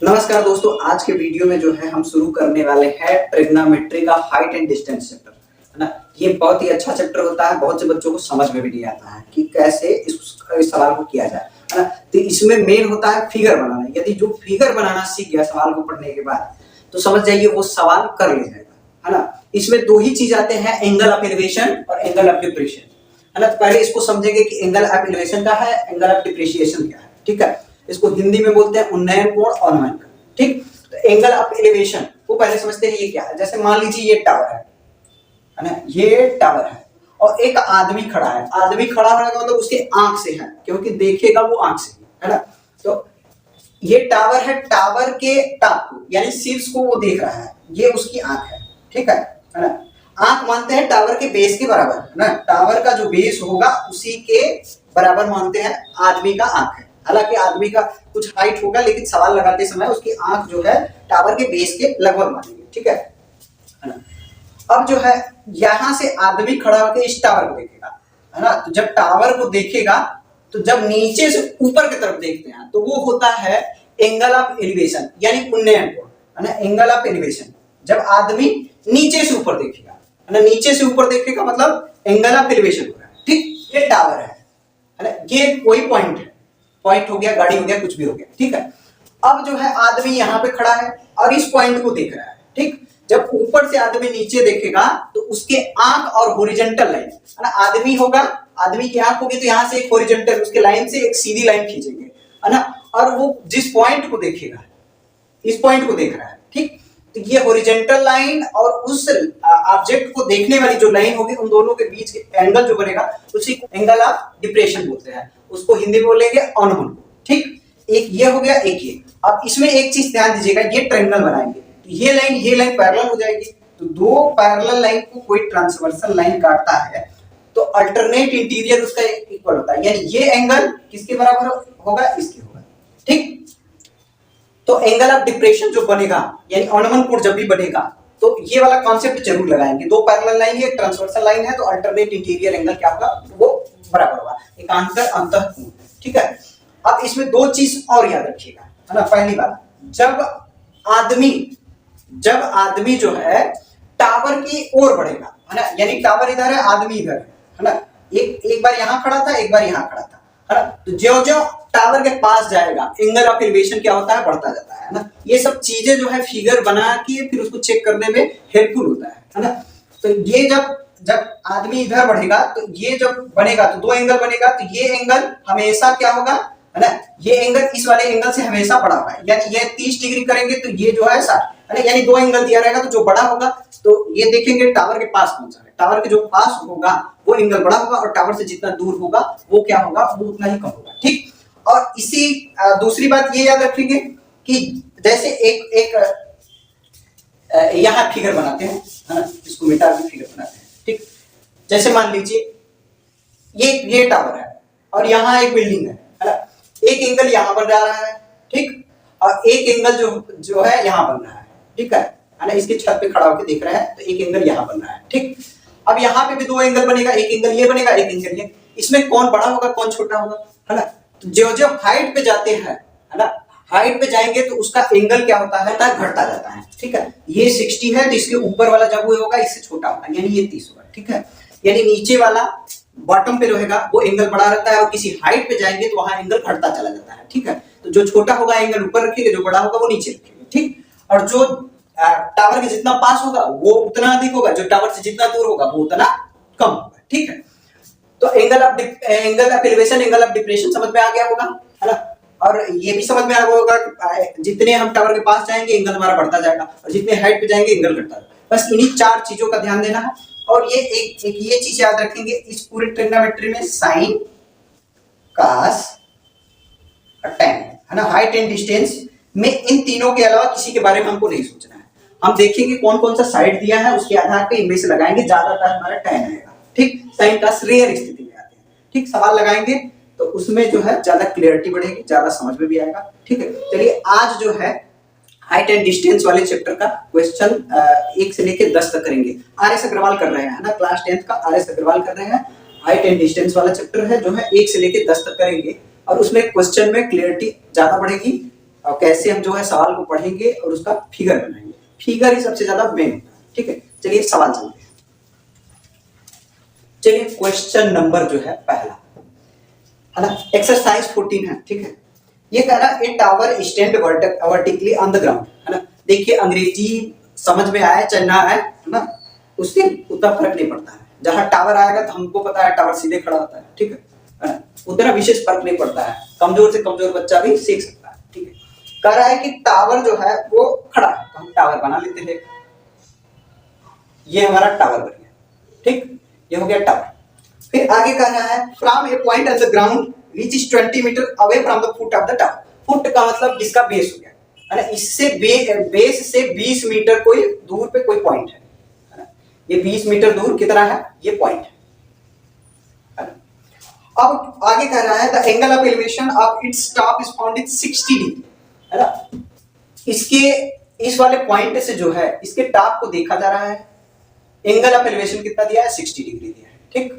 नमस्कार दोस्तों, आज के वीडियो में जो है हम शुरू करने वाले हैं ट्रिग्नोमेट्री का हाइट एंड डिस्टेंस चैप्टर, है ना। ये बहुत ही अच्छा चैप्टर होता है। बहुत से बच्चों को समझ में भी नहीं आता है कि कैसे इस सवाल को किया जाए, है ना। तो इसमें मेन होता है फिगर बनाना। यदि जो फिगर बनाना सीख गया सवाल को पढ़ने के बाद तो समझ जाइए वो सवाल कर ले जाएगा, है ना। इसमें दो ही चीज आते हैं, एंगल ऑफ एलिवेशन और एंगल ऑफ डिप्रेशन, है ना। तो पहले इसको समझेंगे कि एंगल ऑफ एलिवेशन क्या है, एंगल ऑफ डिप्रिसिएशन क्या है। ठीक है, इसको हिंदी में बोलते हैं उन्नयन कोण और अवनयन कोण। ठीक, तो एंगल ऑफ एलिवेशन को पहले समझते हैं ये क्या है। जैसे मान लीजिए ये टावर है ना, ये टावर है और एक आदमी खड़ा है। आदमी खड़ा होने का मतलब उसके आंख से है, क्योंकि देखेगा वो आंख से, है ना। तो ये टावर है, टावर के टॉप को यानी शीर्ष को वो देख रहा है, ये उसकी आंख है। ठीक है ना। आंख मानते हैं टावर के बेस के बराबर, है ना। टावर का जो बेस होगा उसी के बराबर मानते हैं आदमी का आंख है। हालांकि आदमी का कुछ हाइट होगा, लेकिन सवाल लगाते समय उसकी आंख जो है टावर के बेस के लगभग मानेंगे। ठीक है ना। अब जो है यहां से आदमी खड़ा होकर इस टावर को देखेगा, है ना। तो जब टावर को देखेगा तो जब नीचे से ऊपर की तरफ देखते हैं तो वो होता है एंगल ऑफ एलिवेशन यानी उन्नयन कोण, है ना। एंगल ऑफ एलिवेशन जब आदमी नीचे से ऊपर देखेगा, है ना। नीचे से ऊपर देखेगा मतलब एंगल ऑफ एलिवेशन हो रहा है। ठीक, ये टावर है ना। ये कोई पॉइंट है, पॉइंट हो गया, गाड़ी हो गया, कुछ भी हो गया। ठीक है, अब जो है आदमी यहाँ पे खड़ा है और इस पॉइंट को देख रहा है। ठीक, जब ऊपर से आदमी नीचे देखेगा तो उसके आंख और हॉरिजॉन्टल लाइन, है ना। आदमी होगा, आदमी की आंख होगी तो यहां से एक हॉरिजॉन्टल, उसके लाइन से एक सीधी लाइन खींचेंगे, है ना। और वो जिस पॉइंट को देखेगा, इस पॉइंट को देख रहा है। ठीक, तो ये हॉरिजॉन्टल लाइन और उस ऑब्जेक्ट को देखने वाली जो लाइन होगी, उन दोनों के बीच के एंगल जो बनेगा उसी को एंगल ऑफ डिप्रेशन बोलते हैं। उसको हिंदी में बोलेंगे अवनमन। ठीक, एक ये हो गया, एक ये। अब इसमें एक चीज ध्यान दीजिएगा, ये ट्रायंगल बनाएंगे तो ये लाइन पैरेलल हो जाएगी। तो दो पैरेलल लाइन को कोई ट्रांसवर्सल लाइन काटता है तो अल्टरनेट इंटीरियर उसका इक्वल होता है, यानी ये एंगल किसके बराबर होगा, इसके होगा। ठीक, तो एंगल ऑफ डिप्रेशन जो बनेगा यानी अवनमन कोण जब भी बनेगा तो ये वाला कॉन्सेप्ट जरूर लगाएंगे। दो पैरेलल लाइन है, एक ट्रांसवर्सल लाइन है, तो अल्टरनेट इंटीरियर एंगल क्या होगा, वो बराबर होगा, एकांतर अंतःकोण। ठीक है, अब इसमें दो चीज और याद रखिएगा, है ना। पहली बात, जब आदमी जो है टावर की ओर बढ़ेगा, है ना, यानी टावर इधर है, आदमी इधर है ना। एक बार यहां खड़ा था, एक बार यहां खड़ा था, है ना। तो जो टावर के पास जाएगा एंगल ऑफ एलिवेशन क्या होता है, बढ़ता जाता है ना। ये सब चीजें जो है फिगर बना के फिर उसको चेक करने में हेल्पफुल होता है ना। तो ये जब आदमी इधर बढ़ेगा तो ये जब बनेगा तो दो एंगल बनेगा, तो ये एंगल हमेशा क्या होगा, है ना। ये एंगल इस वाले एंगल से हमेशा बड़ा होगा, यानी ये 30 डिग्री करेंगे तो ये जो है 60, है ना। यानी दो एंगल दिया रहेगा तो जो बड़ा होगा तो ये देखेंगे टावर के पास कौन सा है, टावर के जो पास होगा वो एंगल बड़ा होगा और टावर से जितना दूर होगा वो क्या होगा, वो उतना ही कम होगा। ठीक, और इसी दूसरी बात ये याद रखेंगे कि जैसे एक यहां फिगर बनाते हैं, है ना, इसको मिटा के फिगर बनाते हैं। ठीक, जैसे मान लीजिए ये टावर है और यहाँ एक बिल्डिंग है ना। एक एंगल यहाँ बन रहा है, ठीक, और एक एंगल जो है यहाँ बन रहा है। ठीक है ना, इसके छत पे खड़ा होकर देख रहे हैं तो एक एंगल यहाँ बन रहा है। ठीक, अब यहाँ पे भी दो एंगल बनेगा, एक एंगल ये बनेगा, एक एंगल ये। इसमें कौन बड़ा होगा, कौन छोटा होगा, है ना। तो जो हाइट पे जाते हैं, है ना, हाइट पे जाएंगे तो उसका एंगल क्या होता है, घटता जाता है। ठीक है, ये 60 है तो इसके ऊपर वाला जब वो होगा इससे छोटा होगा, यानी ये 30 होगा। ठीक है, यानी नीचे वाला बॉटम पे रहेगा वो एंगल बड़ा रहता है और किसी हाइट पे जाएंगे तो वहां एंगल घटता चला जाता है। ठीक है, तो जो छोटा होगा एंगल ऊपर रखेंगे, जो बड़ा होगा वो नीचे रखेंगे। ठीक, और जो टावर के जितना पास होगा वो उतना अधिक होगा, जो टावर से जितना दूर होगा वो उतना कम होगा। ठीक है, तो angle of elevation, angle of depression समझ में आ गया होगा, है ना। और ये भी समझ में आ गया होगा कि जितने हम टावर के पास जाएंगे एंगल हमारा बढ़ता जाएगा और जितने हाइट पे जाएंगे एंगल घटता जाएगा। बस इन्हीं चार चीजों का ध्यान देना है। और ये एक ये चीज याद रखेंगे, इस पूरी ट्रिग्नोमेट्री में साइन, कॉस और tan, है ना। हाइट एंड डिस्टेंस में इन तीनों के अलावा किसी के बारे में हमको नहीं सोचना है। हम देखेंगे कौन कौन सा साइड दिया है, उसके आधार पे इनमें से लगाएंगे, ज्यादातर हमारा tan आएगा। ठीक, साइन कॉस रेयर स्थिति में आते हैं। ठीक, सवाल लगाएंगे तो उसमें जो है ज्यादा क्लियरिटी बढ़ेगी, ज्यादा समझ में भी आएगा। ठीक है, चलिए आज जो है हाइट एंड डिस्टेंस वाले चैप्टर का क्वेश्चन 1 से लेकर 10 तक करेंगे। आर एस अग्रवाल कर रहे हैं, है ना, क्लास 10th का आर एस अग्रवाल कर रहे हैं। हाइट एंड डिस्टेंस वाला चैप्टर है जो है 1 से लेकर 10 तक करेंगे और उसमें क्वेश्चन में क्लियरिटी ज्यादा बढ़ेगी और कैसे हम जो है सवाल को पढ़ेंगे और उसका फिगर बनाएंगे। फिगर ही सबसे ज्यादा मेन होता है। ठीक है, चलिए सवाल चलते हैं। चलिए क्वेश्चन नंबर जो है पहला है ना, एक्सरसाइज 14 है। ठीक है, ये कह रहा है ए tower stand vertically on the ground, है ना। देखिए अंग्रेजी समझ में आए चाहे ना आए, है ना, उससे उतना फर्क नहीं पड़ता है। जहां टावर आएगा तो हमको पता है टावर सीधे खड़ा होता है। ठीक है ना, उतना विशेष फर्क नहीं पड़ता है, कमजोर से कमजोर बच्चा भी सीख सकता है। ठीक है, कह रहा है कि टावर जो है वो खड़ा है, तो हम टावर बना लेते हैं। ये हमारा टावर बन गया। ठीक, ये हो गया टावर। फिर आगे कह रहा है from a point on the ground which is 20 metre away from the foot of the tower. Foot का मतलब जिसका बेस हो गया, है ना। इससे बेस से 20 मीटर कोई दूर पे कोई पॉइंट है ना। ये 20 मीटर दूर कितना है, ये पॉइंट है ना। अब आगे कह रहा है the angle of elevation of its top is found in 60 degree, है ना। इसके इस वाले पॉइंट से जो है इसके टॉप को देखा जा रहा है। एंगल ऑफ एलिवेशन कितना दिया है, 60 डिग्री दिया है। ठीक है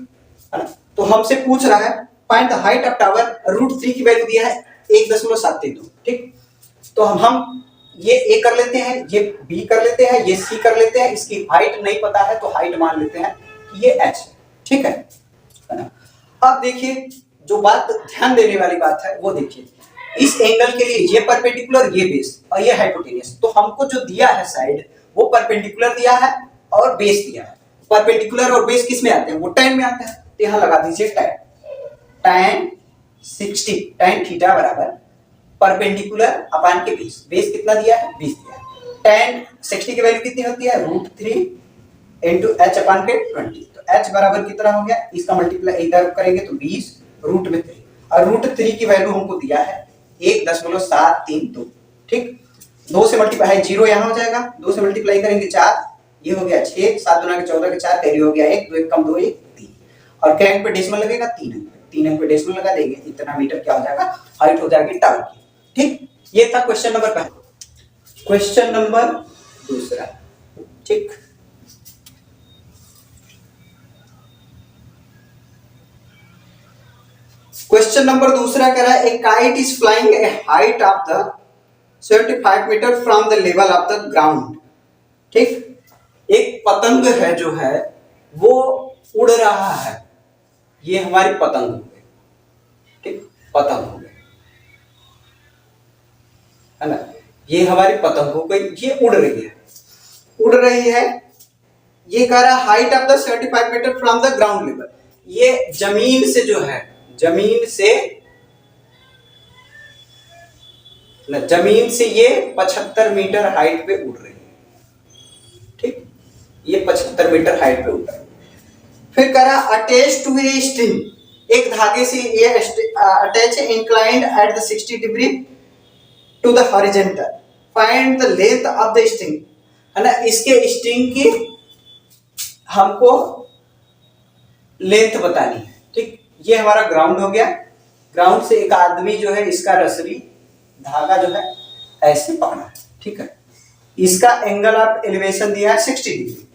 ना, तो हमसे पूछ रहा है find the height of tower, √3 की वैल्यू दिया है 1.732। ठीक, तो हम ये ए कर लेते हैं, ये बी कर लेते हैं, ये सी कर लेते हैं। इसकी हाइट नहीं पता है तो हाइट मान लेते हैं कि ये एच है। ठीक है ना। अब देखिए जो बात ध्यान देने वाली बात है वो देखिए, इस एंगल के लिए ये परपेंडिकुलर, ये बेस और ये हाइपोटेनियस। तो हमको जो दिया है साइड वो परपेंडिकुलर दिया है और बेस दिया है। परपेंडिकुलर और बेस किस में आते हैं, वो tan में आते हैं। तो यहां लगा दीजिए tan 60, tan थीटा बराबर परपेंडिकुलर अपान के बेस। बेस कितना दिया है, 20 दिया है। tan 60 की वैल्यू कितनी होती है, √3 इंटू एच अपान के 20। तो h बराबर कितना हो गया, इसका मल्टीप्लाई इधर करेंगे तो 20 रूट में 3, और √3 की वैल्यू हमको दिया है 1.732। ठीक, 2 से मल्टीप्लाई है 0 यहां हो जाएगा, 2 से मल्टीप्लाई करेंगे 4, ये हो गया 6, 7 दूना के 14 के 4, कैरी हो गया 1, 2 1 कम 2 1 3, और क्या अंक पे डेसिमल लगेगा, 3 अंक पे। 3 अंक पे डेसिमल लगा देंगे, इतना मीटर क्या हो जाएगा, हाइट हो जाएगी टावर की। ठीक, ये था क्वेश्चन नंबर पहला। क्वेश्चन नंबर दूसरा, ठीक, क्वेश्चन नंबर दूसरा कह रहा है a kite is flying a height of the 75 metre from the level of the ground. ठीक, एक पतंग है जो है वो उड़ रहा है। ये हमारी पतंग हो गई। ठीक, पतंग हो गई, है ना। ये हमारी पतंग हो गई, ये उड़ रही है, उड़ रही है। ये कह रहा है height of the 75 metre from the ground level. ये जमीन से जो है, जमीन से ये 75 मीटर हाइट पे उड़ रही है। ठीक, ये 75 मीटर हाइट पे उड़ रही है। फिर करा अटैच टू ए स्ट्रिंग, एक धागे से ये अटैच है, inclined at the 60 degree to the horizontal, find the length of the string, है ना। इसके स्ट्रिंग की हमको लेंथ बतानी है। ठीक, ये हमारा ग्राउंड हो गया। ग्राउंड से एक आदमी जो है इसका रसरी धागा जो है ऐसे पकड़ा है। ठीक है, इसका एंगल ऑफ एलिवेशन दिया है 60 डिग्री,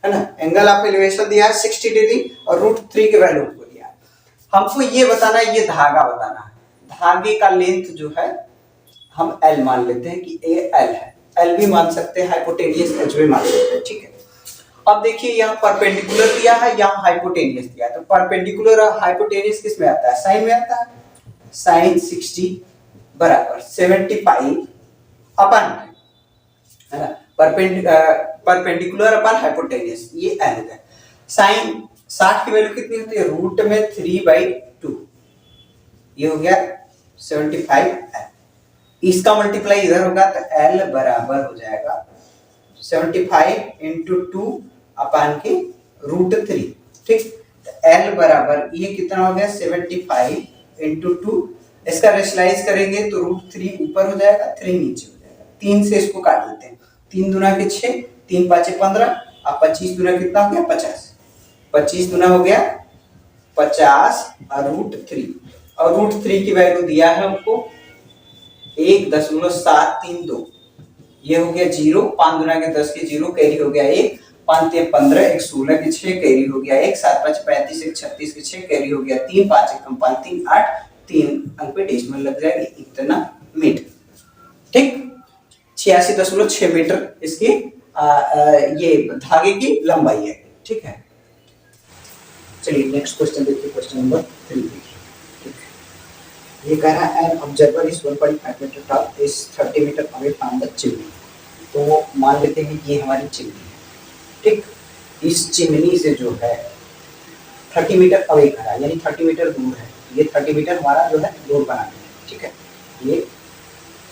है ना। एंगल ऑफ एलिवेशन दिया है 60 डिग्री और √3 के वैल्यू को दिया है। हमको ये बताना है, ये धागा बताना है। धागे का लेंथ जो है हम L मान लेते हैं कि ये L है। L भी मान सकते हैं, हाइपोटेनियस H भी मान सकते हैं। ठीक है, अब देखिए यहाँ परपेंडिकुलर दिया है, यहाँ हाइपोटेनियस दिया है। तो परपेंडिकुलर और हाइपोटेनियस किस में आता है, साइन में आता है। साइन 60 बराबर 75 अपन, है ना, परपेंडिकुलर अपन हाइपोटेनियस, ये L है। साइन 60 की वैल्यू कितनी होती है, रूट में 3/2, ये हो गया 75 L। इसका मल्टीप्लाई इधर होगा तो L बराबर हो जाएगा 75 इंटू 2 अपान के √3। ठीक, तो L बराबर ये कितना हो गया 75 इंटू 2, इसका रेशनलाइज करेंगे तो √3 ऊपर हो जाएगा, 3 नीचे हो जाएगा। 3 से इसको काट देते हैं, 3 दूना के 6, 3 5 15, अब 25 दूना कितना हो गया 50, 25 दूना हो गया 50 और √3, और √3 की वैल्यू दिया है हमको 1.732, ये हो गया 0, 5 दूना के 10 के 0, कैरी हो गया 1, 5 3 15, 1 16 के 6, कैरी हो गया 1, 7 5 35, 1 36 के 6, कैरी हो गया 3, 5 1 5 3 8, 3 अंक पे डेसिमल लग जाएगी, इतना मीटर। 86.6 मीटर इसकी ये धागे की लंबाई है। ठीक है, चलिए नेक्स्ट क्वेश्चन देखिए, क्वेश्चन नंबर 3 देखिए। ये कह रहा है an observer is 1.5 metre tall is 30 metre away from the chimney. तो मान लेते हैं कि ये हमारी चिमनी है। ठीक, इस चिमनी से जो है 30 मीटर अवे खड़ा है, यानी 30 मीटर दूर है। ये 30 मीटर हमारा जो है दूर बना है। ठीक है, ये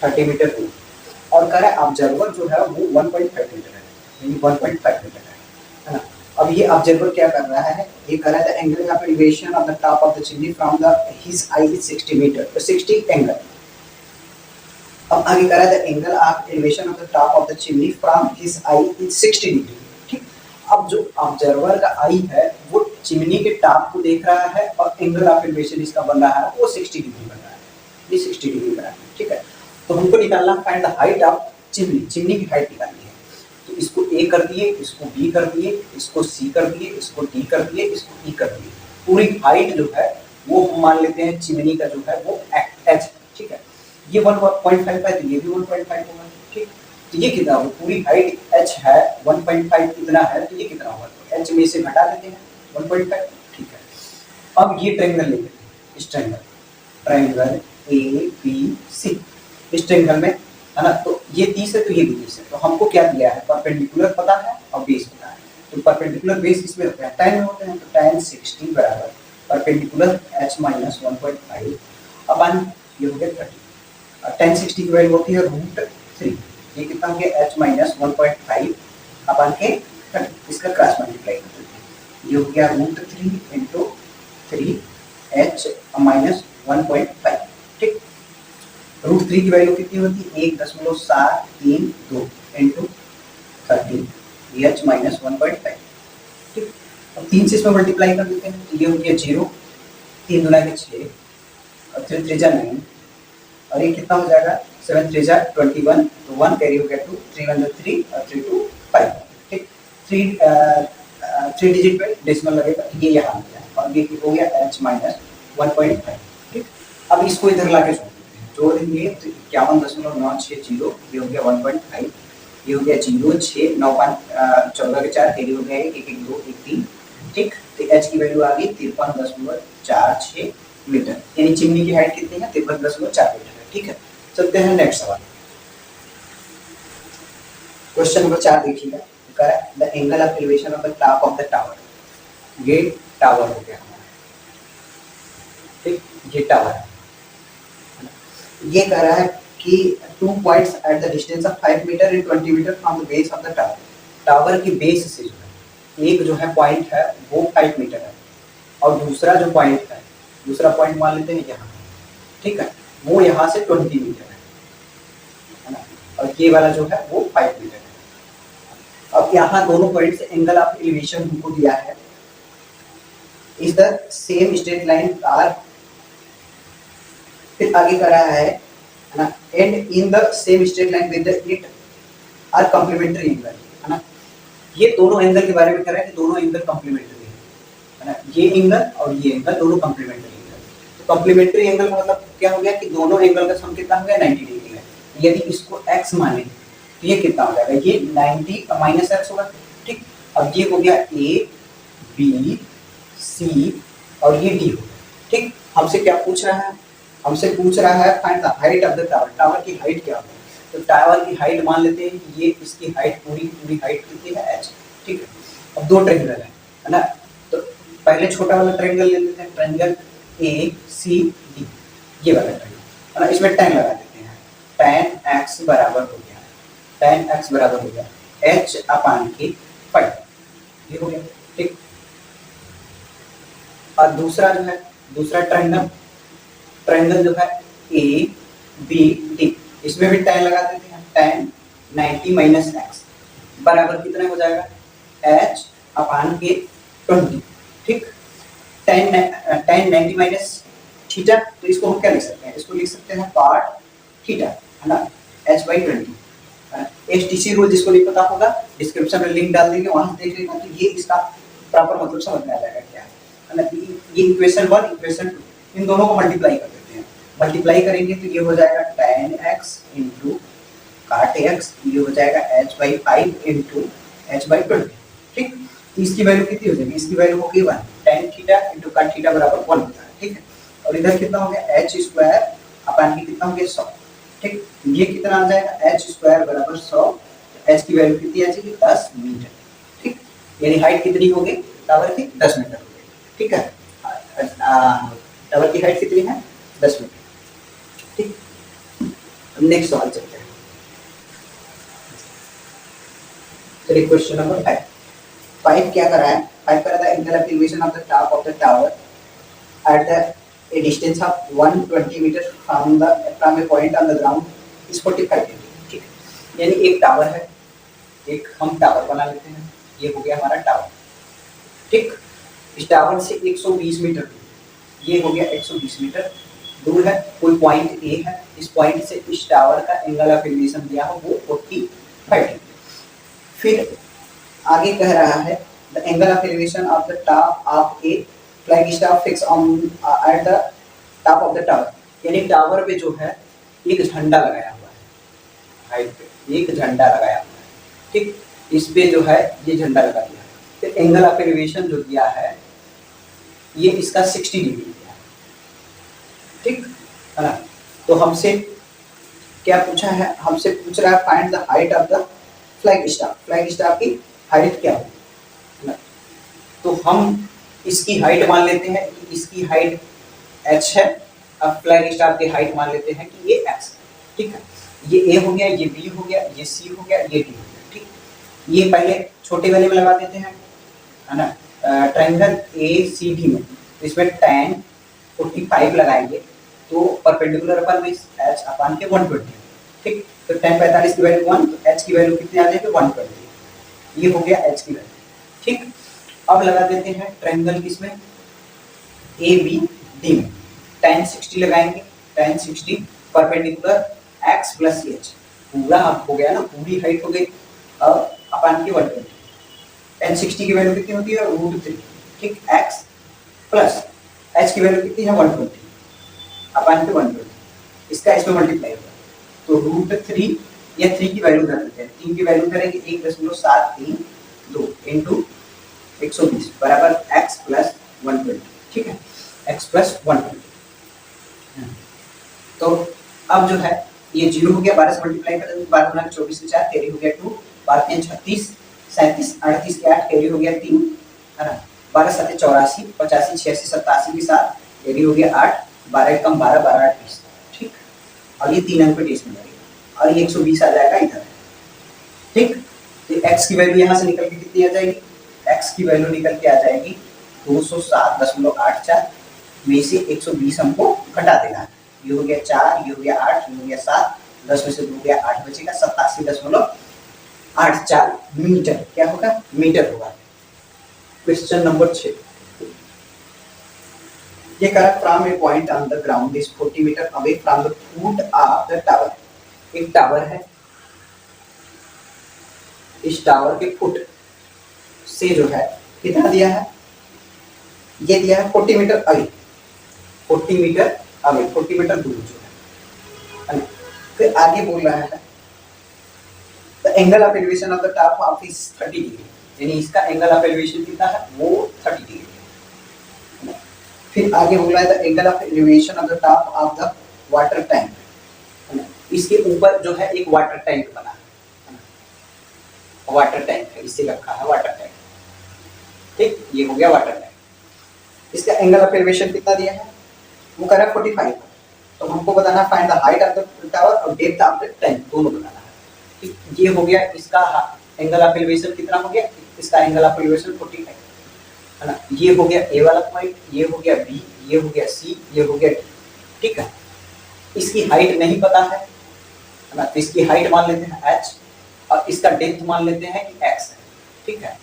30 मीटर दूर, और कह रहा है ऑब्जर्वर जो है वो 1.5 मीटर है, यानी 1.5 मीटर है ना। अब ये ऑब्जर्वर क्या कर रहा है, ये कह रहा है angle of elevation of the top of the chimney from the his eye is 60 metre, तो 60 एंगल। अब आगे कह रहा है angle of elevation of the top of the chimney from his eye is 60 degree. ठीक, अब जो ऑब्जर्वर का आई है वो चिमनी के टॉप को देख रहा है और एंगल ऑफ एलिवेशन इसका बन रहा है वो 60 डिग्री बन रहा है, ये 60 डिग्री बना है। ठीक है, तो हमको निकालना find the height of chimney, chimney की हाइट निकालनी है। तो इसको ए कर दिए, इसको बी कर दिए, इसको सी कर दिए, इसको डी कर दिए, इसको ई कर दिए। पूरी हाइट जो है वो हम मान लेते हैं चिमनी का जो है वो एच। ठीक है, ये 1.5 है तो ये भी 1.5 होगा। ठीक, तो ये कितना होगा, पूरी हाइट h है 1.5 कितना है, तो ये कितना होगा, तो h में से घटा देते हैं 1.5। ठीक है, अब ये ट्रायंगल लेते हैं, इस ट्रायंगल ए बी सी, इस ट्रायंगल में है ना, तो ये 30 है तो ये भी 30 है। तो हमको क्या दिया है, परपेंडिकुलर पता है और बेस पता है। तो परपेंडिकुलर बेस इसमें होते हैं tan में होते हैं, तो tan 60 बराबर परपेंडिकुलर h माइनस 1.5 अपन ये हो गया 30, और tan 60 की वैल्यू होती है √3। ये कितना हो गया, h माइनस 1.5 अपन के 30, इसका क्रॉस मल्टीप्लाई कर देते हैं, ये हो गया √3 इंटू 3 h माइनस 1.5। ठीक, √3 की वैल्यू कितनी होती है, 1.732 इंटू 30 h माइनस 1.5। ठीक, अब 3 से इसमें मल्टीप्लाई कर देते हैं, तो ये हो गया 0, 3 दूना के 6 और 3 3 9, और ये कितना हो जाएगा 7 3 21, तो 1 कैरी हो गया 2, 3 1 3 और 3 2 5। ठीक, 3 डिजिट पे डेसिमल लगेगा, ये यहाँ आ गया और ये हो गया h माइनस 1.5। ठीक, अब इसको इधर लाके जोड़ देंगे तो 51.960, ये हो गया 1.5, ये हो गया 0 6 9 5 14 के 4 कैरी हो गया 1 1 2 1 3। ठीक, तो h की वैल्यू आ गई 53.46 मीटर, यानी चिमनी की हाइट कितनी है, 53.4 मीटर है। ठीक है, चलते हैं नेक्स्ट सवाल, क्वेश्चन नंबर 4 देखिएगा। The angle of elevation of the top of the tower, ये टावर हो गया हमारा। ठीक, ये टावर है, ये कह रहा है कि 2 points at the distance of 5 metre and 20 metre from the base of the tower. Tower की बेस से जो है एक जो है पॉइंट है वो 5 मीटर है, और दूसरा जो पॉइंट है, दूसरा पॉइंट मान लेते हैं यहाँ। ठीक है, वो यहाँ से 20 मीटर है ना, और ये वाला जो है वो 5 मीटर है। अब यहाँ दोनों पॉइंट से एंगल ऑफ एलिवेशन हमको दिया है, is the same straight line are, फिर आगे कर रहा है ना, and in the same straight line with it are complementary angle, है ना। ये दोनों एंगल के बारे में कर रहा है कि दोनों एंगल कॉम्प्लीमेंट्री है ना, ये एंगल और ये एंगल दोनों कॉम्प्लीमेंट्री एंगल। तो कॉम्प्लीमेंट्री एंगल का मतलब क्या हो गया कि दोनों एंगल का सम कितना हो गया, 90 डिग्री है। यदि इसको x माने तो ये कितना हो जाएगा, ये 90 माइनस x होगा। ठीक, अब ये हो गया a b c और ये d हो गया। ठीक, हमसे क्या पूछ रहा है, हमसे पूछ रहा है find the height of the tower, tower की हाइट क्या होगी। तो टावर की हाइट मान लेते हैं, ये इसकी हाइट पूरी हाइट कितनी है h। ठीक है, अब दो ट्रायंगल है ना, तो पहले छोटा वाला ट्रायंगल ले लेते हैं, ट्रायंगल ए सी डी, ये वाला ट्रायंगल है ना, इसमें tan लगा देते हैं, tan x बराबर हो गया, tan x बराबर हो गया h अपान के 5, ये हो गया। ठीक, और दूसरा जो है, दूसरा ट्रायंगल जो है ए बी डी, इसमें भी tan लगा देते हैं, tan 90 माइनस एक्स बराबर कितना हो जाएगा, h अपान के 20। ठीक, tan 90 माइनस थीटा, तो इसको हम क्या लिख सकते हैं, इसको लिख सकते हैं cot थीटा, है ना, h/20। एसटीसी रूल जिसको नहीं पता होगा डिस्क्रिप्शन में लिंक डाल देंगे, वहां से देख लेना, तो ये इसका प्रॉपर मतलब समझ में आ जाएगा क्या है ना। ये इक्वेशन 1 इक्वेशन 2 इन दोनों को मल्टीप्लाई कर देते हैं, मल्टीप्लाई करेंगे तो ये हो जाएगा tan x इंटू काट एक्स, ये हो जाएगा H by 5 into H by 20। ठीक, इसकी वैल्यू कितनी हो जाएगी, इसकी वैल्यू होगी 1, tan theta into cut theta बराबर 1 होता है। ठीक है, और इधर कितना हो गया एच स्क्वायर अपन की कितना हो गया 100। ठीक, ये कितना आ जाएगा एच स्क्वायर बराबर 100, एच की वैल्यू कितनी आ जाएगी 10 मीटर। ठीक, यानी हाइट कितनी हो गई टावर की 10 मीटर हो गई। ठीक है, टावर की हाइट कितनी है 10 मीटर। ठीक, नेक्स्ट सवाल चलते हैं। चलिए क्वेश्चन नंबर 5। 5 क्या कर रहा है, 5 कर रहा है angle of elevation of the top of the tower at a distance of 120 meter from a point on the ground is 45 degree। ठीक, यानी एक टावर है, एक हम टावर बना लेते हैं, ये हो गया हमारा टावर। ठीक, इस टावर से 120 मीटर दूर, ये हो गया 120 मीटर दूर है, कोई पॉइंट ए है, इस पॉइंट से इस टावर का एंगल ऑफ एलिवेशन दिया हो वो 45 डिग्री। फिर आगे कह रहा है the angle of elevation of the top of A flag staff fix on at the top of the tower, यानी टावर पे जो है एक झंडा लगाया हुआ है, हाइट पे एक झंडा लगाया हुआ है। ठीक, इस पे जो है ये झंडा लगा दिया है, फिर एंगल ऑफ एलिवेशन जो दिया है ये इसका 60 डिग्री दिया है। ठीक है ना, तो हमसे क्या पूछा है, हमसे पूछ रहा है find the height of the flag staff, flag staff की हाइट क्या होगी। तो हम इसकी हाइट मान लेते हैं कि इसकी हाइट h है, अब फ्लैग स्टाफ की हाइट मान लेते हैं कि ये x है। ठीक है, ये a हो गया, ये b हो गया, ये c हो गया, ये d हो गया। ठीक, ये पहले छोटे वाले में लगा देते हैं, है ना, ट्रायंगल ACD में, इसमें tan 45 लगाएंगे तो परपेंडिकुलर अपन में h अपान के 120। ठीक, तो tan 45 की वैल्यू 1, तो h की वैल्यू कितनी आ जाएगी 120, ये हो गया h की वैल्यू। ठीक, अब लगा देते हैं ट्रायंगल किसमें ABD में, tan 60 लगाएंगे, tan 60 perpendicular x plus h, पूरा हो गया ना, पूरी हाइट हो गई। अब अपन की 120, tan 60 की वैल्यू कितनी होती है √3। ठीक, x प्लस h की वैल्यू कितनी है 120, अपन की 120, इसका इसमें मल्टीप्लाई होगा तो √3 या 3 की वैल्यू कर देते हैं, 3 की वैल्यू करेंगे 1.732 इंटू 120 बराबर x प्लस 120। ठीक है, x प्लस 120। तो अब जो है ये 0 हो गया, 12 से मल्टीप्लाई कर देंगे, 12 गुना 24 से 4, कैरी हो गया 2, 12 3 36, 37 38 के 8, कैरी हो गया 3, है ना, 12 7 84, 85 86 87 के 7, कैरी हो गया 8, 12 कम 12 12 8 20। ठीक, और ये 3 अंक पे टेस्ट में लगेगा और ये 120 आ जाएगा इधर। ठीक, तो x की वैल्यू यहाँ से निकल के कितनी आ जाएगी, x की वैल्यू निकल के आ जाएगी 207.84 में से 120 हमको घटा देना है, ये हो गया 4, ये हो गया 8, ये हो गया 7, 10 में से 2 गया 8 बचेगा 87.84 मीटर, क्या होगा मीटर होगा। क्वेश्चन नंबर 6, ये करा from a point on the ground is 40 metre away from the foot of the tower. एक टावर है, इस टावर के फुट से जो है कितना दिया है, ये दिया है 40 metre away, 40 metre away, 40 metre दूर जो है। फिर आगे बोल रहा है the angle of elevation of the top of is 30 degree, यानी इसका एंगल ऑफ एलिवेशन कितना है वो 30 डिग्री। फिर आगे बोल रहा है the angle of elevation of the top of the water tank, इसके ऊपर जो है एक वाटर टैंक बना है, वाटर टैंक है, इसे रखा है वाटर टैंक। ठीक, ये हो गया वाटर टैंक, इसका एंगल ऑफ एलिवेशन कितना दिया है वो कह रहा है 45, तो हमको बताना find the height of the tower और डेप्थ ऑफ द टैंक, दोनों बताना है। ठीक, ये हो गया इसका एंगल ऑफ एलिवेशन कितना हो गया, इसका एंगल ऑफ एलिवेशन 45 है ना, ये हो गया ए वाला पॉइंट, ये हो गया बी, ये हो गया सी, ये हो गया डी। ठीक है, इसकी हाइट नहीं पता है ना, तो इसकी हाइट मान लेते हैं h और इसका डेप्थ मान लेते हैं कि x है। ठीक है,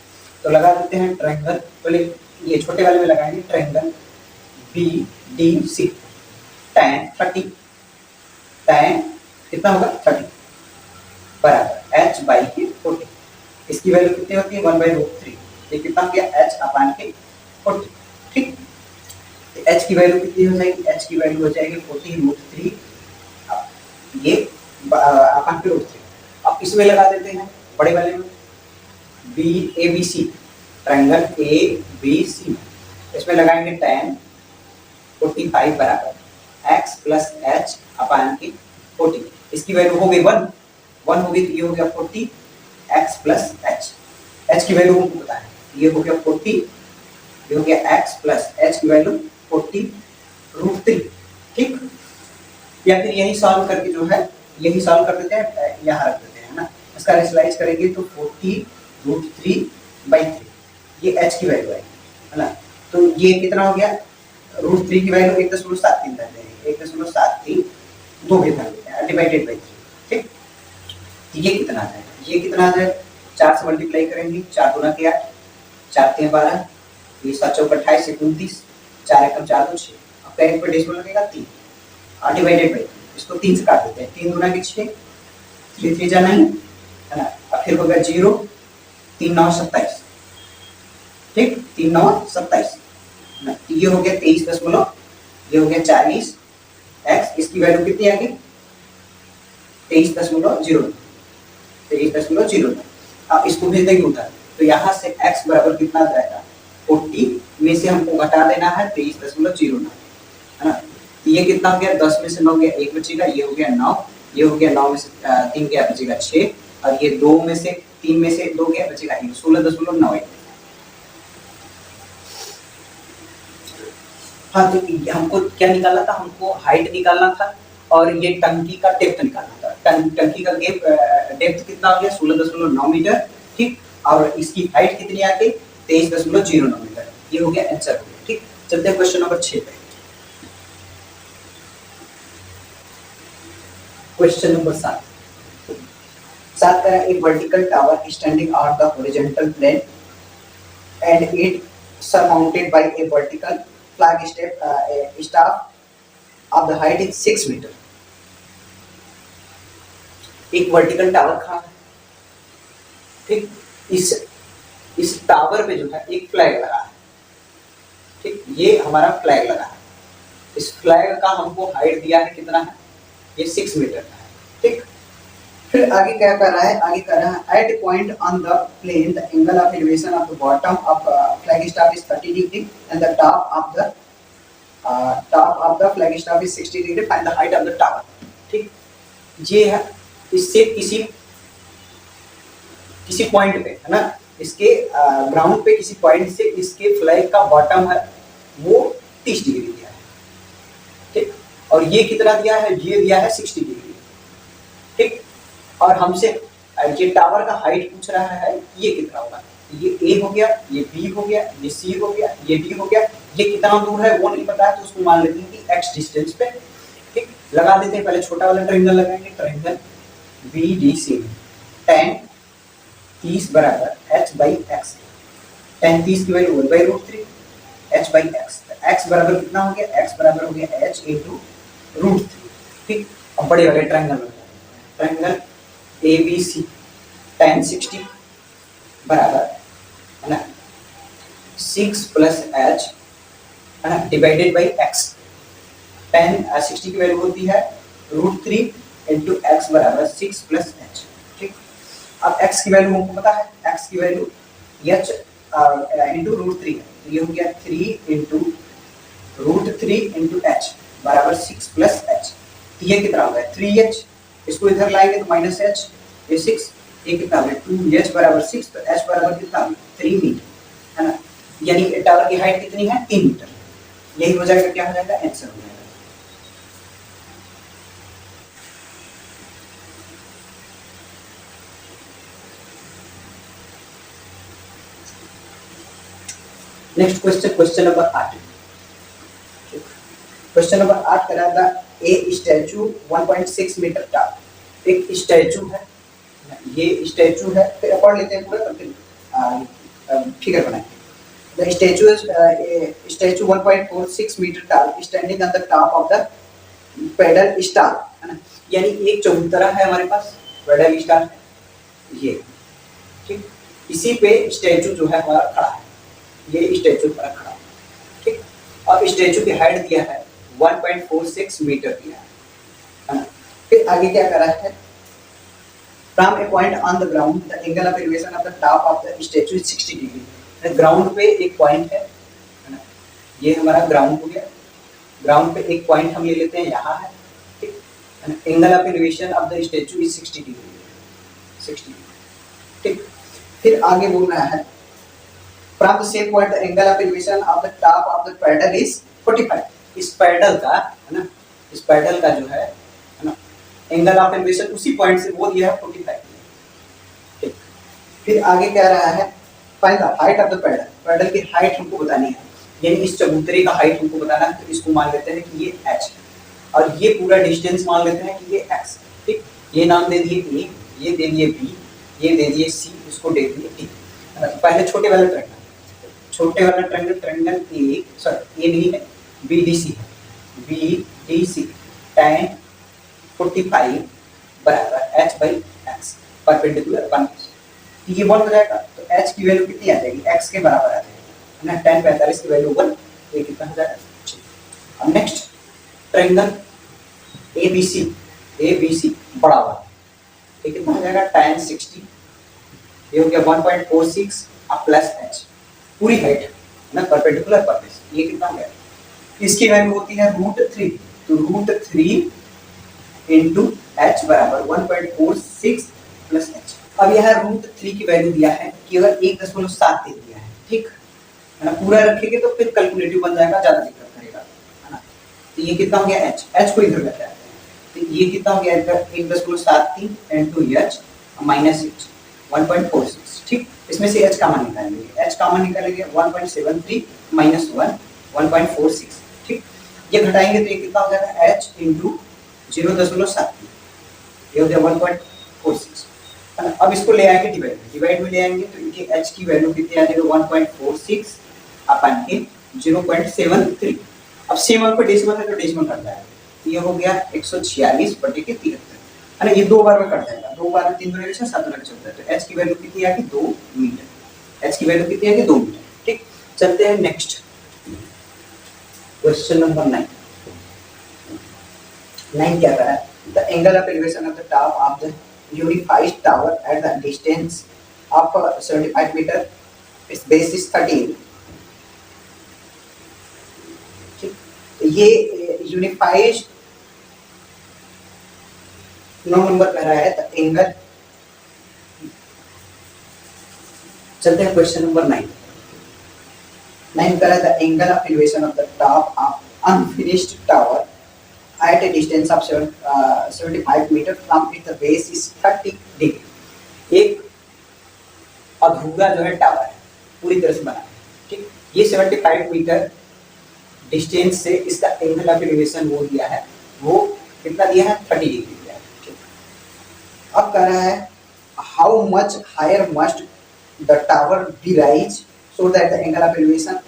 तो लगा देते हैं ट्रायंगल, पहले ये छोटे वाले में लगाएंगे ट्रायंगल BDC, tan 30, tan कितना होगा 30 बराबर h बाई के 40, इसकी वैल्यू कितनी होती है 1/√3, ये कितना हो गया h अपान के 40। ठीक, तो h की वैल्यू कितनी हो जाएगी, h की वैल्यू हो जाएगी 40√3, ये अपान के √3, अब इसमें लगा देते हैं बड़े वाले में, B A B C, triangle A B C, इसमें लगाएंगे tan 45 बराबर x प्लस एच अपान की 40, इसकी वैल्यू हो गई 1 हो गई, तो ये हो गया 40 x प्लस एच की वैल्यू हमको पता है, ये हो गया 40, ये हो गया x प्लस एच की वैल्यू 40√3, ठीक। या फिर यही सॉल्व करके जो है यही सॉल्व कर देते हैं, यहाँ रख देते हैं ना, इसका रेशनलाइज करेंगे तो 40√3/3, ये h की वैल्यू है ना। तो ये कितना हो गया, √3 की वैल्यू 1.73 कर देंगे, 1.73 दो के कर देते हैं डिवाइडेड बाई 3, ठीक। ये कितना आ जाएगा, ये कितना आ जाएगा, 4 से मल्टीप्लाई करेंगे, 4 गुना के 8, 4 3 12, ये 7 चौक 28 29, 4 एकम 4 2 6, अब कहीं पर डेसिमल लगेगा 3 और डिवाइडेड बाई 3, इसको 3 से काट देते हैं, 3 गुना के 6, 3 3 जा 9 है ना, अब फिर हो गया 0, 3 9 27, ठीक, 3 9 27 ना, ये हो गया 23 ये हो गया 40 x, इसकी वैल्यू कितनी आ गई 23.09, अब इसको भेज देंगे उधर, तो यहाँ से x बराबर कितना आ जाएगा 40 में से हमको घटा देना है 23.09 है ना, ये कितना हो गया, 10 में से 9 गया 1 बचेगा, ये हो गया 9, ये हो गया 9 में से 3 गया बचेगा 6, और ये 2 में से 3 में से 2 गया बचेगा 1, 16.91। हाँ, तो हमको क्या निकालना था, हमको हाइट निकालना था और ये टंकी का डेप्थ निकालना था। टंकी का डेप्थ कितना हो गया 16.9 मीटर, ठीक, और इसकी हाइट कितनी आ गई 23.09 मीटर, ये हो गया आंसर, ठीक। चलते हैं क्वेश्चन नंबर 6 पे। क्वेश्चन नंबर 7 करें, एक vertical tower standing on the horizontal plane and it surmounted by a vertical flag staff of the height is 6 metre. एक वर्टिकल टावर खड़ा है, ठीक, इस टावर पे जो है एक फ्लैग लगा है, ठीक, ये हमारा फ्लैग लगा है, इस फ्लैग का हमको हाइट दिया है कितना है, ये 6 मीटर का है, ठीक। फिर आगे क्या कर रहा है, आगे कर रहा है at point on the plane the angle of elevation of the bottom of flag staff is 30 degree and the top of the flag staff is 60 degree, find the height of the tower, ठीक। ये है, इससे किसी point पे है ना, इसके ground पे किसी पॉइंट से इसके फ्लैग का बॉटम है वो 30 डिग्री दिया है, ठीक, और ये कितना दिया है, ये दिया है 60 डिग्री, ठीक। और हमसे ये टावर का हाइट पूछ रहा है, ये कितना होगा, ये ए हो गया, ये बी हो गया, ये सी हो गया, ये डी हो गया, ये कितना दूर है वो नहीं पता है, तो उसको मान लेते हैं कि एक्स डिस्टेंस पे, ठीक। लगा देते हैं, पहले छोटा वाला ट्रायंगल लगाएंगे, triangle B D C, tan 30 बराबर h बाई एक्स, tan 30 की value 1/√3 h by x, x बराबर कितना हो गया, x बराबर हो गया h into √3, ठीक। अब बड़े वाले triangle triangle A B C, tan 60 बराबर है ना 6 प्लस h है ना डिवाइडेड बाई x, tan 60 की वैल्यू होती है √3 into x बराबर 6 प्लस h, ठीक। अब x की वैल्यू हमको पता है, x की वैल्यू h into √3 है, तो ये हो गया 3 into √3 into h बराबर 6 प्लस h, तो ये कितना हो गया 3h, इसको इधर लाएंगे तो माइनस h, ये 6, ये कितना है 2h बराबर 6, तो h बराबर कितना 3 मीटर है ना, यानी टावर की हाइट कितनी है 3 मीटर, यही हो जाएगा, क्या हो जाएगा आंसर हो जाएगा। Next question, question number 8, question number 8 करा था, ए स्टैचू 1.6 मीटर टॉल, एक स्टैचू है, ये स्टैचू है, फिर पढ़ लेते हैं पूरा, फिर फिगर बनाएंगे। The statue is statue 1.46 metre tall standing on the top of the pedestal, है ना, यानी एक चबूतरा है हमारे पास, पेडल स्टार ये, ठीक, इसी पे स्टैचू जो है हमारा खड़ा है, ये स्टैचू पर खड़ा है, ठीक, और स्टैचू की हाइट दिया है 1.46 मीटर दिया है ना। फिर आगे क्या करा है, from a point on the ground the angle of elevation of the top of the statue is 60 degree. Ground पे एक पॉइंट है ना, ये हमारा ग्राउंड हो गया। ग्राउंड पे एक पॉइंट हम ले लेते हैं, यहाँ है, ठीक। Angle of elevation of the statue is 60 degree, 60, ठीक। फिर आगे बोल रहा है from the same point the angle of elevation of the top of the pedal is 45। इस पैडल का है ना, इस पैडल का जो है ना, एंगल ऑफ एलिवेशन उसी पॉइंट से वो दिया है 45, ठीक। फिर आगे कह रहा है find the height of the pedal. Pedal की हाइट हमको बतानी है, यानी इस चबूतरे का हाइट हमको बताना है। तो इसको मान लेते हैं कि ये h है और ये पूरा डिस्टेंस मान लेते हैं कि ये x, ठीक। ये नाम दे दिए a, ये दे दिए b, ये दे दिए c, इसको दे दिए d। तो पहले छोटे वाले ट्रायंगल, छोटे वाला ट्रायंगल, ट्रायंगल ए, सॉरी ए नहीं है, BDC, BDC tan 45 बराबर h/x परपेंडिकुलर 1। तो ये 1 हो जाएगा, तो h की वैल्यू कितनी आ जाएगी, x के बराबर आ जाएगी ना, tan 45 की वैल्यू 1, ये कितना हो जाएगा। अब नेक्स्ट ट्रायंगल ABC, ABC बड़ा वाला, ये कितना हो जाएगा, tan 60, ये हो गया 1.46 अब प्लस h, पूरी हाइट ना परपेंडिकुलर परपेस, ये कितना हो गया, इसकी वैल्यू होती है √3, तो √3 into h बराबर 1.46 प्लस h। अब यहाँ √3 की वैल्यू दिया है कि अगर 1.7 दे दिया है, ठीक है ना, पूरा रखेंगे तो फिर कैलकुलेटिव बन जाएगा, ज्यादा दिक्कत करेगा, है ना। तो ये कितना हो गया h, h को इधर लेते हैं, तो ये कितना हो गया 1.73 into h माइनस h 1.46, ठीक। इसमें से h का मान निकालेंगे, h का मान निकालेंगे 1.73 माइनस 1.46, ठीक। ये घटाएंगे तो ये कितना हो जाएगा h into 0.73, ये हो गया 1.46, है ना। अब इसको ले आएंगे डिवाइड में ले आएंगे तो ये h की वैल्यू कितनी आ जाएगी 1.46 अपन के 0.73। अब सेम पे डेसिमल है तो डेसिमल कट जाएगा, ये हो गया 146/73, है ना। ये 2 बार में कट जाएगा, 2 बार में 3 बार 7 बार चलता है, तो h की वैल्यू कितनी आ गई 2 मीटर, h की वैल्यू कितनी आ गई 2 मीटर, ठीक। चलते हैं नेक्स्ट क्वेश्चन नंबर 9। 9 क्या कह रहा है, the angle of elevation of the top of the unified tower at the distance of 75 metre, its base is 13, ठीक। ये यूनिफाइड 9 नंबर कह रहा है द एंगल। चलते हैं क्वेश्चन नंबर 9। 9 कह रहा है the angle of elevation of the top of unfinished tower at a distance of 75 meter from its base is 30 degree। एक अधूरा जो है टावर है, पूरी तरह से बना है, ठीक। ये 75 मीटर डिस्टेंस से इसका एंगल ऑफ एलिवेशन वो दिया है, वो कितना दिया है 30 डिग्री दिया है, ठीक। अब कह रहा है how much higher must the tower be raise so that the angle of elevation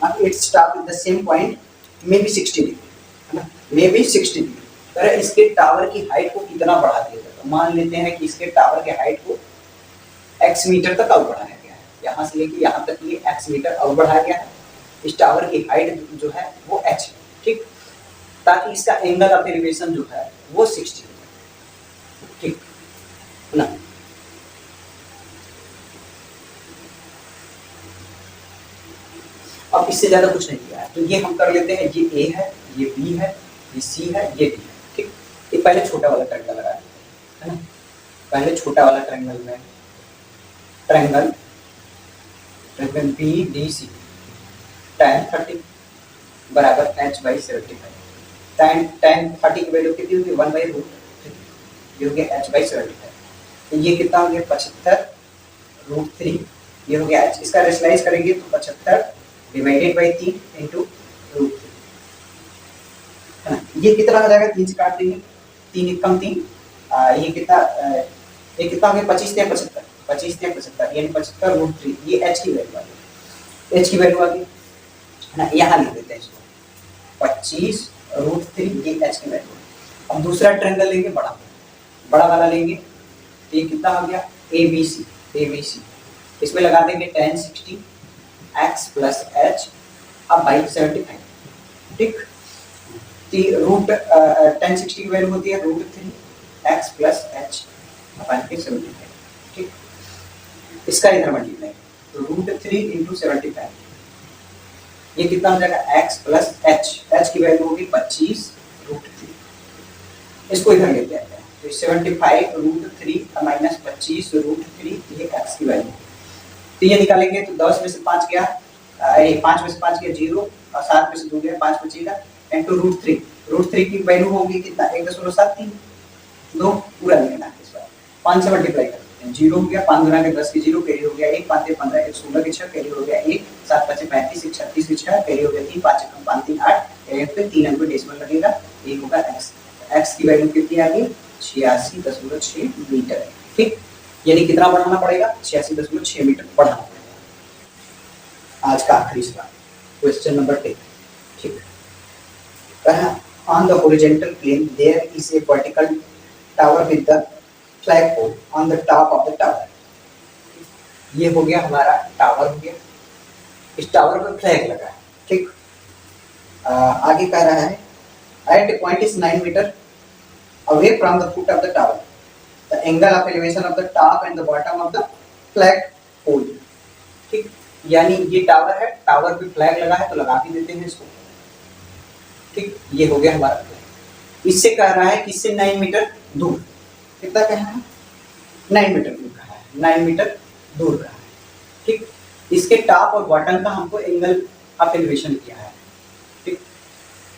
of its top at the same point may be 60 degree, है ना, मे बी 60 डिग्री। अगर इसके टावर की हाइट को कितना बढ़ा दिया जाए, तो मान लेते हैं कि इसके टावर के हाइट को x मीटर तक और बढ़ाया गया है, यहाँ से लेके यहाँ तक ये x मीटर और बढ़ाया गया है। इस टावर की हाइट जो है वो h है, ठीक, ताकि इसका एंगल ऑफ एलिवेशन जो है वो 60 है, ठीक ना। अब इससे ज्यादा कुछ नहीं किया है, तो ये हम कर लेते हैं, ये a है, ये b है, ये c है, ये d है, ठीक। ये पहले छोटा वाला ट्रायंगल लगा है ना, पहले छोटा वाला ट्रायंगल में ट्रायंगल BDC tan 30 बराबर h/75, tan 30 की वैल्यू कितनी होगी 1/√3, ये हो गया h/75, तो ये कितना हो गया 75√3, ये हो गया h। इसका रेशनलाइज करेंगे तो 75 डिवाइडेड बाई 3 इंटू √3, है ना। ये कितना हो जाएगा, 3 से काट देंगे, 3 कम 3, ये कितना हो गया 25 या 75, 25 या 75 यानी 75√3, ये h की वैल्यू आ गई, h की वैल्यू आ गई, है ना। यहाँ लिख देते हैं इसको 25√3, ये h की वैल्यू। अब दूसरा ट्रायंगल लेंगे, बड़ा वाला लेंगे, तो ये कितना हो गया ABC, इसमें लगा देंगे tan 60 x प्लस h अब बाई 75, ठीक। tan 60 की वैल्यू होती है √3 x प्लस h अपन के 75, ठीक। इसका इधर मल्टीप्लाई तो √3 × 75, ये कितना हो जाएगा x प्लस h की वैल्यू होगी 25√3। इसको इधर लेके आते हैं तो 75√3 माइनस 25√3, ये x की वैल्यू। तो ये निकालेंगे तो 10 में से 5 गया, 5 में से 5 गया 0 और 7 में से 2 गया 5 बचेगा, इनटू √3 की वैल्यू होगी कितना 1.73, 2 पूरा लिखना है इस बार 5 से मल्टीप्लाई कर देते हैं, 0 हो गया 5 गुना के 10 के 0, कैरी हो गया 1, 5 से 15, 1 16 के 6, कैरी हो गया 1, 7 5 से 35, 1 36 के 6, कैरी हो गया 3, 5 से 5 3 8, कैरी पे 3 अंक पे डेसिमल लगेगा, ये होगा x की वैल्यू कितनी आ गई 86.6 मीटर, ठीक। यानी कितना बढ़ाना पड़ेगा 86.6 मीटर बढ़ाना पड़ेगा। आज का आखिरी सवाल क्वेश्चन नंबर 10, ठीक। On the horizontal plane there is a vertical tower with the flagpole on the top of the tower। ये हो गया हमारा टावर हो गया, इस टावर पर फ्लैग लगा है, ठीक। आगे कह रहा है at a point is 9 meter away from the foot of the tower, the angle of elevation of the top and the bottom of the flagpole, ठीक। यानी ये टावर है, टावर पे फ्लैग लगा है तो लगा भी देते हैं इसको, ठीक। ये हो गया हमारा फ्लैग। इससे कह रहा है कि इससे 9 मीटर दूर, कितना कह रहा है 9 मीटर दूर कहा है, 9 मीटर दूर कहा है, ठीक। इसके टॉप और बॉटम का हमको एंगल ऑफ एलिवेशन किया है, ठीक।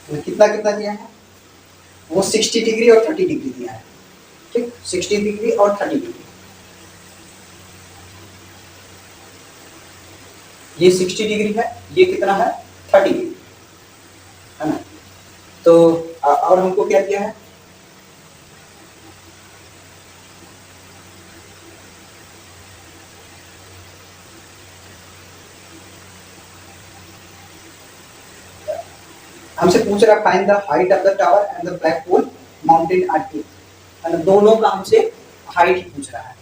तो कितना कितना दिया है वो 60 डिग्री और 30 डिग्री दिया है, ठीक। 60 डिग्री और 30 डिग्री, ये 60 डिग्री है, ये कितना है 30 डिग्री है ना। तो और हमको क्या दिया है हमसे पूछ रहा find the height of the tower and the flagpole mountain at it, दोनों का हमसे हाइट पूछ रहा है।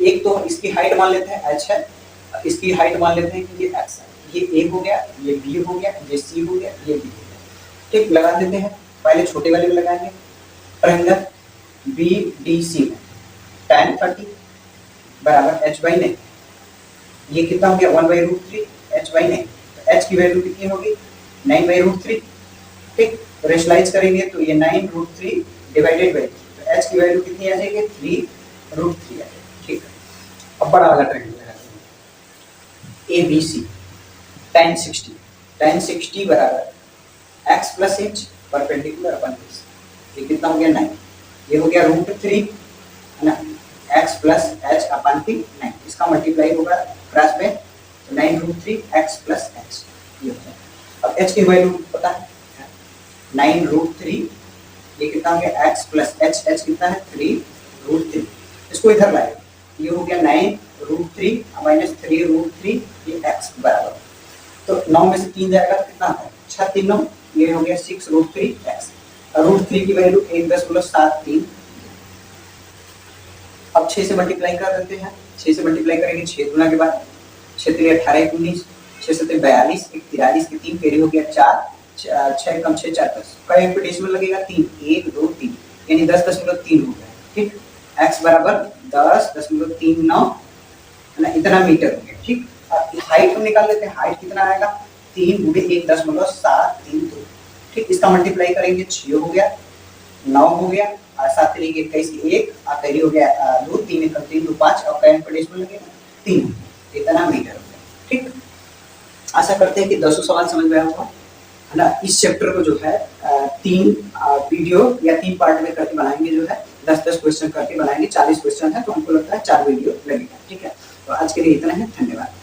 एक तो इसकी हाइट मान लेते हैं h है, इसकी हाइट मान लेते हैं कि ये x है, ये a हो गया, ये b हो गया, ये c हो गया, ये b हो गया, ठीक। लगा देते हैं, पहले छोटे वाले में लगाएंगे, ट्रायंगल BDC में tan 30 बराबर h/9, ये कितना हो गया 1/√3 h/9, तो h की वैल्यू कितनी होगी 9/√3, ठीक। रेशनलाइज करेंगे तो ये 9√3 डिवाइडेड बाय, तो h की वैल्यू कितनी आ जाएगी 3√3 आ जाएगी, ठीक। अब बड़ा वाला ट्रायंगल लगाते हैं ABC tan 60 बराबर x plus h perpendicular upon base, ये कितना हो गया 9, ये हो गया √3 है ना, x प्लस h अपन 9, इसका मल्टीप्लाई होगा क्रॉस में तो 9√3 x प्लस h, ये हो गया। अब h की वैल्यू पता है 9√3, ये कितना हो गया x प्लस h कितना है 3√3, इसको इधर लाए, ये हो गया 9√3 माइनस 3√3, ये x बराबर, तो 9 में से 3 जाएगा तो कितना है 6 3 9, ये हो गया 6√3x, √3 की वैल्यू 1.73। अब 6 से मल्टीप्लाई कर देते हैं, 6 से मल्टीप्लाई करेंगे 6 गुना के बाद 6 3 18 19, 6 7 42, 1 43 के 3 कैरी हो गया 4, 6 कम 6 4 10, कहीं पे डेसिमल लगेगा 3, 1 2 3, यानी 10.3 हो गया, ठीक। x बराबर 10.39 है ना, इतना मीटर हो गया, ठीक। हाइट हम निकाल लेते हैं, हाइट कितना आएगा 3 गुणे 1.732, ठीक। इसका मल्टीप्लाई करेंगे 6 हो गया 9 हो गया और 7 3 21 1 और कैरी हो गया 2, 3 1 3 2 5 और कहीं पे डेसिमल लगेगा 3, इतना मीटर हो गया, ठीक। आशा करते हैं कि 10 सवाल समझ में आया होगा है ना। इस चैप्टर को जो है 3 वीडियो या 3 पार्ट में करके बनाएंगे, जो है 10-10 क्वेश्चन करके बनाएंगे, 40 क्वेश्चन है तो हमको लगता है 4 वीडियो लगेगा, ठीक है। तो आज के लिए इतना है, धन्यवाद।